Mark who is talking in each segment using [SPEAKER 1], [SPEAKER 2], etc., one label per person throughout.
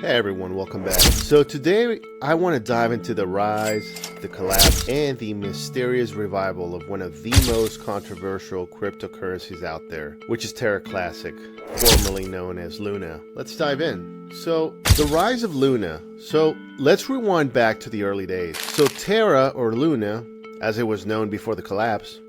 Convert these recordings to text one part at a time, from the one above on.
[SPEAKER 1] Hey everyone, welcome back. So today I want to dive into the rise, the collapse, and the mysterious revival of one of the most controversial cryptocurrencies out there, which is Terra Classic, formerly known as Luna. Let's dive in. So the rise of Luna. So let's rewind back to the early days. So Terra, or Luna, as it was known before the collapse,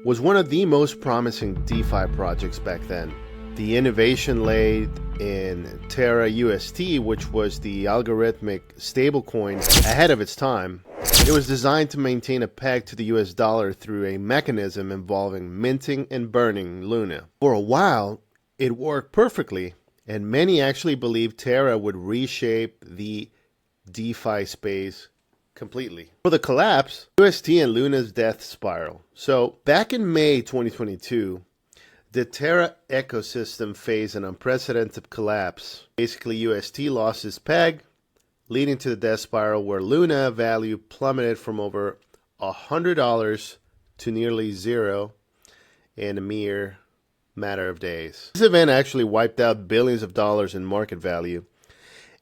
[SPEAKER 1] was one of the most promising DeFi projects back then. The innovation laid in Terra UST, which was the algorithmic stablecoin ahead of its time. It was designed to maintain a peg to the US dollar through a mechanism involving minting and burning Luna. For a while, it worked perfectly, and many actually believed Terra would reshape the DeFi space completely. For the collapse, UST and Luna's death spiral. So back in May 2022, the Terra ecosystem faced an unprecedented collapse. Basically, UST lost its peg, leading to the death spiral where Luna value plummeted from over $100 to nearly zero in a mere matter of days. This event actually wiped out billions of dollars in market value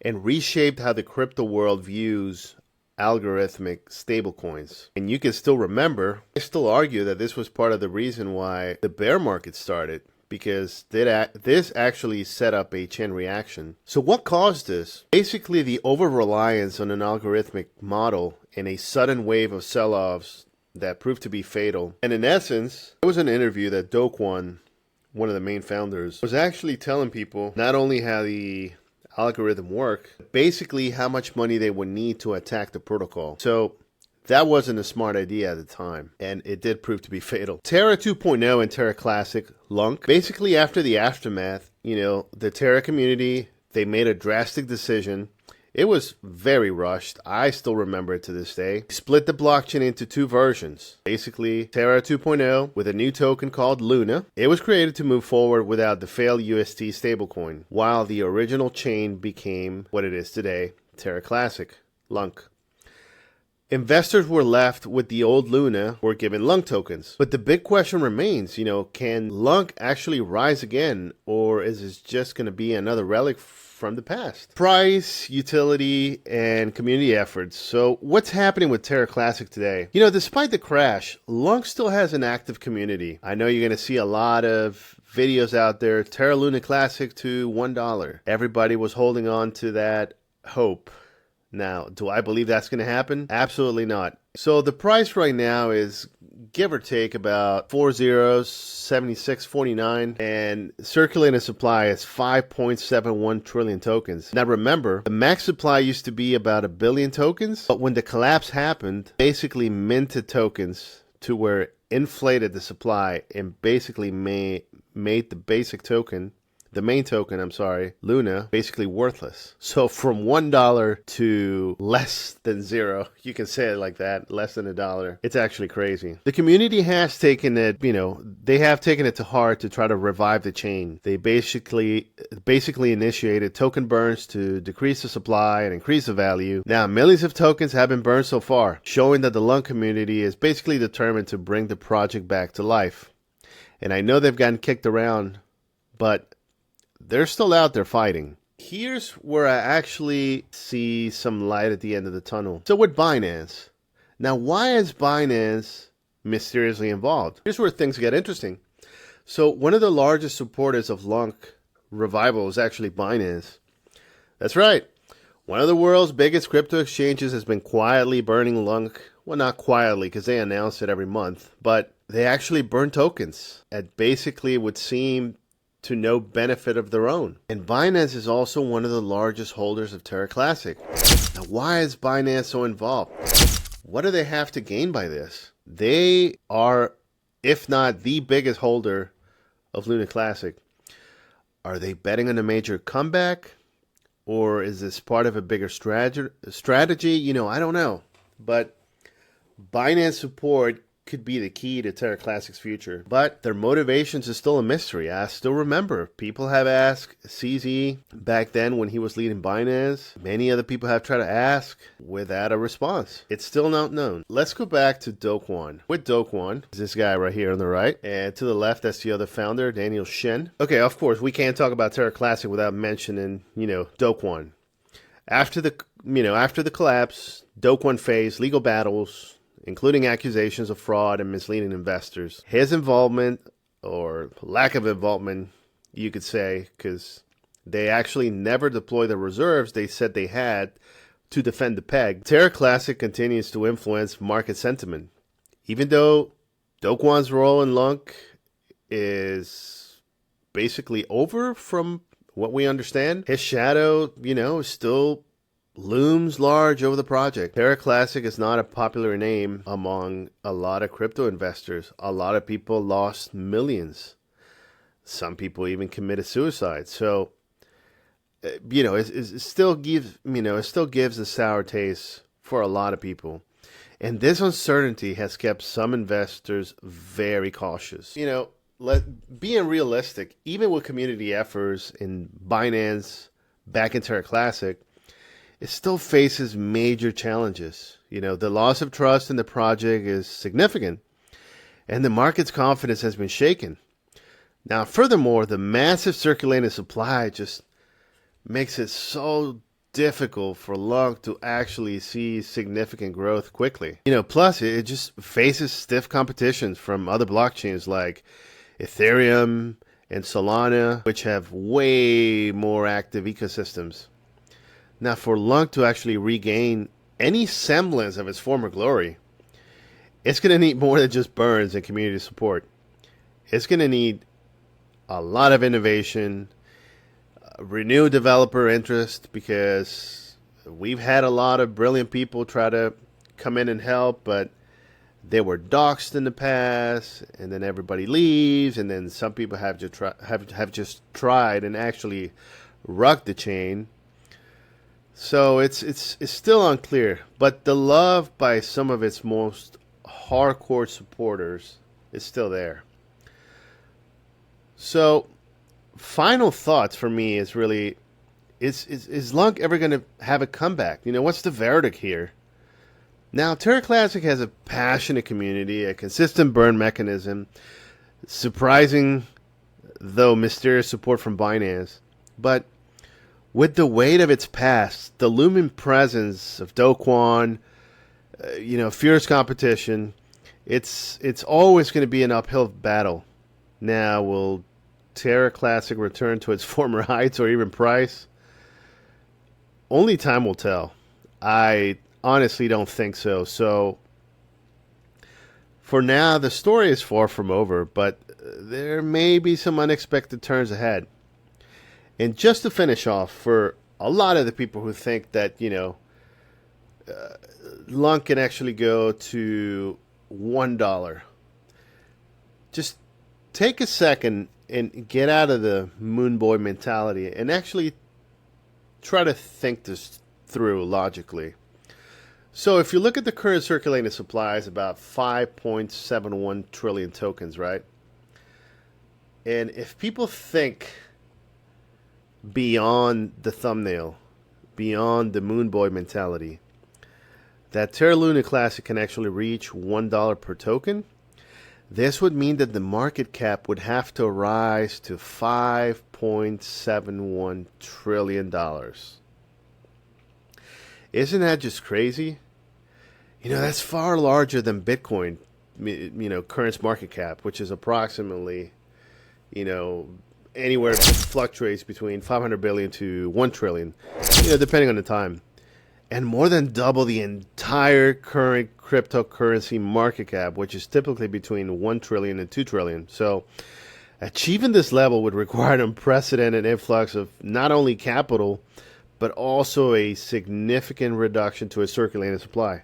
[SPEAKER 1] and reshaped how the crypto world views algorithmic stablecoins. And you can still remember, I still argue that this was part of the reason why the bear market started, because this actually set up a chain reaction. So what caused this? Basically, the over-reliance on an algorithmic model and a sudden wave of sell-offs that proved to be fatal. And in essence, there was an interview that Do Kwon, one of the main founders, was actually telling people not only how the algorithm work, basically how much money they would need to attack the protocol. So that wasn't a smart idea at the time, and it did prove to be fatal. Terra 2.0 and Terra Classic, lunc, basically after the aftermath, the Terra community, they made a drastic decision. It was very rushed. I still remember it to this day. Split the blockchain into two versions. Basically, Terra 2.0 with a new token called Luna. It was created to move forward without the failed UST stablecoin, while the original chain became what it is today, Terra Classic, lunc. Investors were left with the old Luna, were given lunc tokens. But the big question remains, can lunc actually rise again, or is this just going to be another relic from the past? Price, utility, and community efforts. So what's happening with Terra Classic today? Despite the crash, lunc still has an active community. I know you're going to see a lot of videos out there, Terra Luna Classic to $1. Everybody was holding on to that hope. Now, do I believe that's going to happen? Absolutely not. So the price right now is give or take about 76.49, and circulating supply is 5.71 trillion tokens. Now remember, the max supply used to be about 1 billion tokens, but when the collapse happened, basically minted tokens to where it inflated the supply and basically made the basic token, the main token, Luna, basically worthless. So from $1 to less than zero, you can say it like that, less than $1. It's actually crazy. The community has taken it, they have taken it to heart to try to revive the chain. They basically initiated token burns to decrease the supply and increase the value. Now, millions of tokens have been burned so far, showing that the lunc community is basically determined to bring the project back to life. And I know they've gotten kicked around, but they're still out there fighting. Here's where I actually see some light at the end of the tunnel. So with Binance. Now, why is Binance mysteriously involved? Here's where things get interesting. So one of the largest supporters of lunc revival is actually Binance. That's right. One of the world's biggest crypto exchanges has been quietly burning lunc. Well, not quietly, because they announce it every month. But they actually burn tokens. It basically would seem to no benefit of their own. And Binance is also one of the largest holders of Terra Classic. Now, why is Binance so involved? What do they have to gain by this? They are, if not the biggest holder of Luna Classic. Are they betting on a major comeback? Or is this part of a bigger strategy? I don't know. But Binance support could be the key to Terra Classic's future. But their motivations is still a mystery. I still remember people have asked CZ back then when he was leading Binance. Many other people have tried to ask without a response. It's still not known. Let's go back to Do Kwon. With Do Kwon is this guy right here on the right. And to the left, that's the other founder, Daniel Shen. Okay, of course, we can't talk about Terra Classic without mentioning, Do Kwon. After the collapse, Do Kwon faced legal battles, including accusations of fraud and misleading investors. His involvement, or lack of involvement, you could say, because they actually never deployed the reserves they said they had to defend the peg. Terra Classic continues to influence market sentiment, even though Do Kwon's role in lunc is basically over from what we understand. His shadow, still looms large over the project. Terra Classic is not a popular name among a lot of crypto investors. A lot of people lost millions. Some people even committed suicide. So, it still gives a sour taste for a lot of people. And this uncertainty has kept some investors very cautious. Being realistic, even with community efforts in Binance, back in Terra Classic, it still faces major challenges. The loss of trust in the project is significant, and the market's confidence has been shaken. Now, furthermore, the massive circulating supply just makes it so difficult for lunc to actually see significant growth quickly. Plus it just faces stiff competition from other blockchains like Ethereum and Solana, which have way more active ecosystems. Now, for lunc to actually regain any semblance of its former glory, it's going to need more than just burns and community support. It's going to need a lot of innovation, renewed developer interest, because we've had a lot of brilliant people try to come in and help, but they were doxxed in the past, and then everybody leaves, and then some people have just tried and actually rugged the chain. So it's still unclear, but the love by some of its most hardcore supporters is still there. So, final thoughts for me is really, is lunc ever going to have a comeback? What's the verdict here? Now, Terra Classic has a passionate community, a consistent burn mechanism, surprising though mysterious support from Binance. But with the weight of its past, the looming presence of Do Kwon, fierce competition, it's always going to be an uphill battle. Now, will Terra Classic return to its former heights or even price? Only time will tell. I honestly don't think so. So, for now, the story is far from over, but there may be some unexpected turns ahead. And just to finish off, for a lot of the people who think that, lunc can actually go to $1, just take a second and get out of the moon boy mentality and actually try to think this through logically. So if you look at the current circulating supply, is about 5.71 trillion tokens, right? And if people think beyond the thumbnail, beyond the moon boy mentality, that Terra Luna Classic can actually reach $1 per token, this would mean that the market cap would have to rise to $5.71 trillion. Isn't that just crazy? That's far larger than Bitcoin, current market cap, which is approximately, anywhere fluctuates between 500 billion to 1 trillion, depending on the time. And more than double the entire current cryptocurrency market cap, which is typically between 1 trillion and 2 trillion. So achieving this level would require an unprecedented influx of not only capital, but also a significant reduction to its circulating supply.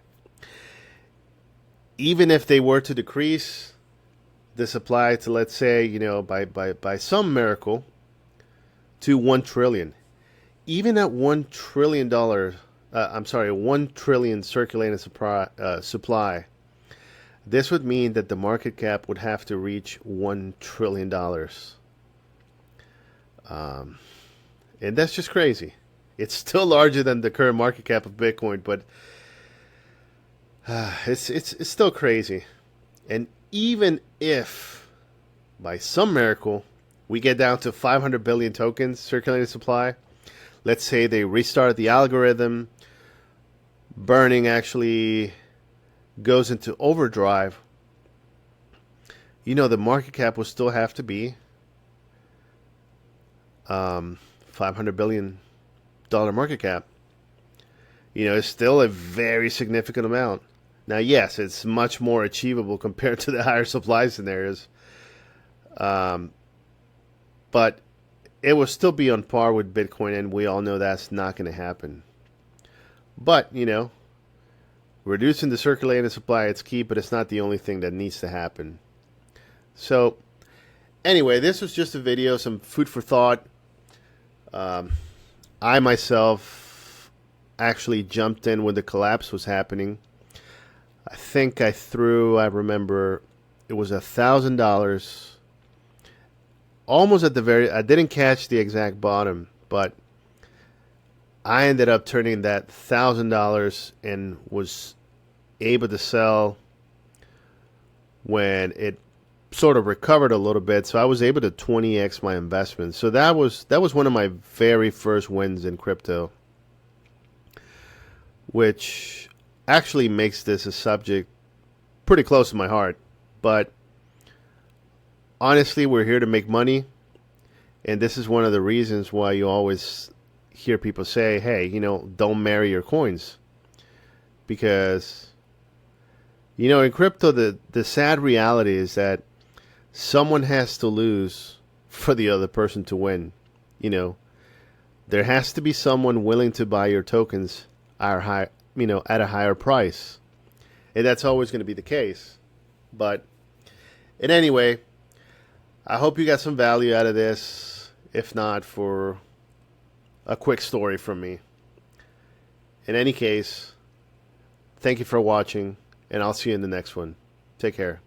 [SPEAKER 1] Even if they were to decrease the supply to, let's say, by some miracle, to 1 trillion, even at $1 trillion, 1 trillion circulating supply, this would mean that the market cap would have to reach $1 trillion. And that's just crazy. It's still larger than the current market cap of Bitcoin, but it's still crazy. And even if, by some miracle, we get down to 500 billion tokens circulating supply, let's say they restarted the algorithm, burning actually goes into overdrive, the market cap will still have to be $500 billion market cap. It's still a very significant amount. Now, yes, it's much more achievable compared to the higher supply scenarios. But it will still be on par with Bitcoin, and we all know that's not going to happen. But, reducing the circulating supply, it's key, but it's not the only thing that needs to happen. So, anyway, this was just a video, some food for thought. I myself actually jumped in when the collapse was happening. I think I remember it was $1,000. Almost at the I didn't catch the exact bottom, but I ended up turning that $1,000 and was able to sell when it sort of recovered a little bit. So I was able to 20x my investment. So that was one of my very first wins in crypto, which actually makes this a subject pretty close to my heart. But honestly, we're here to make money, and this is one of the reasons why you always hear people say, hey, don't marry your coins. Because, in crypto, the sad reality is that someone has to lose for the other person to win. There has to be someone willing to buy your tokens at a higher price. And that's always going to be the case. But in any way, I hope you got some value out of this, if not for a quick story from me. In any case, thank you for watching, and I'll see you in the next one. Take care.